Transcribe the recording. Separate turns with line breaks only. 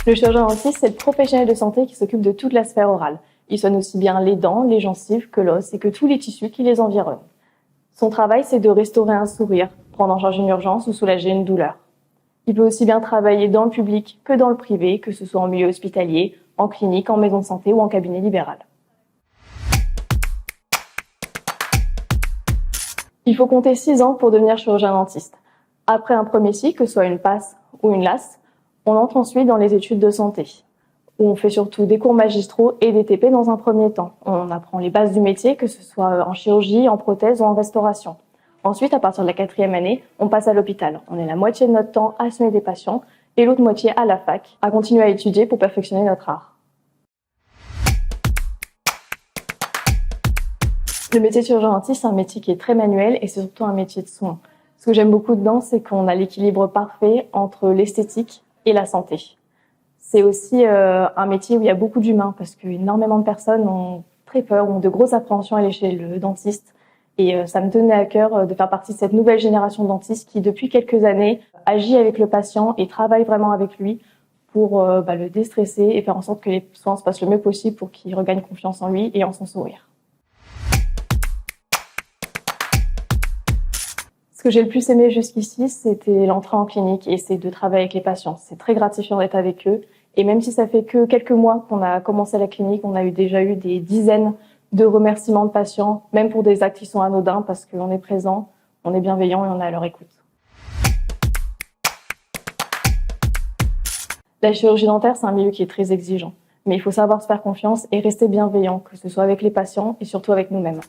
Le chirurgien dentiste, c'est le professionnel de santé qui s'occupe de toute la sphère orale. Il soigne aussi bien les dents, les gencives que l'os et que tous les tissus qui les environnent. Son travail, c'est de restaurer un sourire, prendre en charge une urgence ou soulager une douleur. Il peut aussi bien travailler dans le public que dans le privé, que ce soit en milieu hospitalier, en clinique, en maison de santé ou en cabinet libéral. Il faut compter 6 ans pour devenir chirurgien dentiste. Après un premier cycle, que ce soit une PASS ou une LAS, on entre ensuite dans les études de santé, où on fait surtout des cours magistraux et des TP dans un premier temps. On apprend les bases du métier, que ce soit en chirurgie, en prothèse ou en restauration. Ensuite, à partir de la 4e année, on passe à l'hôpital. On est la moitié de notre temps à soigner des patients et l'autre moitié à la fac, à continuer à étudier pour perfectionner notre art. Le métier de chirurgien dentiste, c'est un métier qui est très manuel et c'est surtout un métier de soin. Ce que j'aime beaucoup dedans, c'est qu'on a l'équilibre parfait entre l'esthétique et la santé. C'est aussi un métier où il y a beaucoup d'humains parce qu'énormément de personnes ont très peur, ont de grosses appréhensions à aller chez le dentiste. Et ça me tenait à cœur de faire partie de cette nouvelle génération de dentistes qui, depuis quelques années, agit avec le patient et travaille vraiment avec lui pour le déstresser et faire en sorte que les soins se passent le mieux possible pour qu'il regagne confiance en lui et en son sourire. Ce que j'ai le plus aimé jusqu'ici, c'était l'entrée en clinique et c'est de travailler avec les patients. C'est très gratifiant d'être avec eux. Et même si ça fait que quelques mois qu'on a commencé la clinique, on a déjà eu des dizaines de remerciements de patients, même pour des actes qui sont anodins, parce qu'on est présent, on est bienveillant et on est à leur écoute. La chirurgie dentaire, c'est un milieu qui est très exigeant. Mais il faut savoir se faire confiance et rester bienveillant, que ce soit avec les patients et surtout avec nous-mêmes.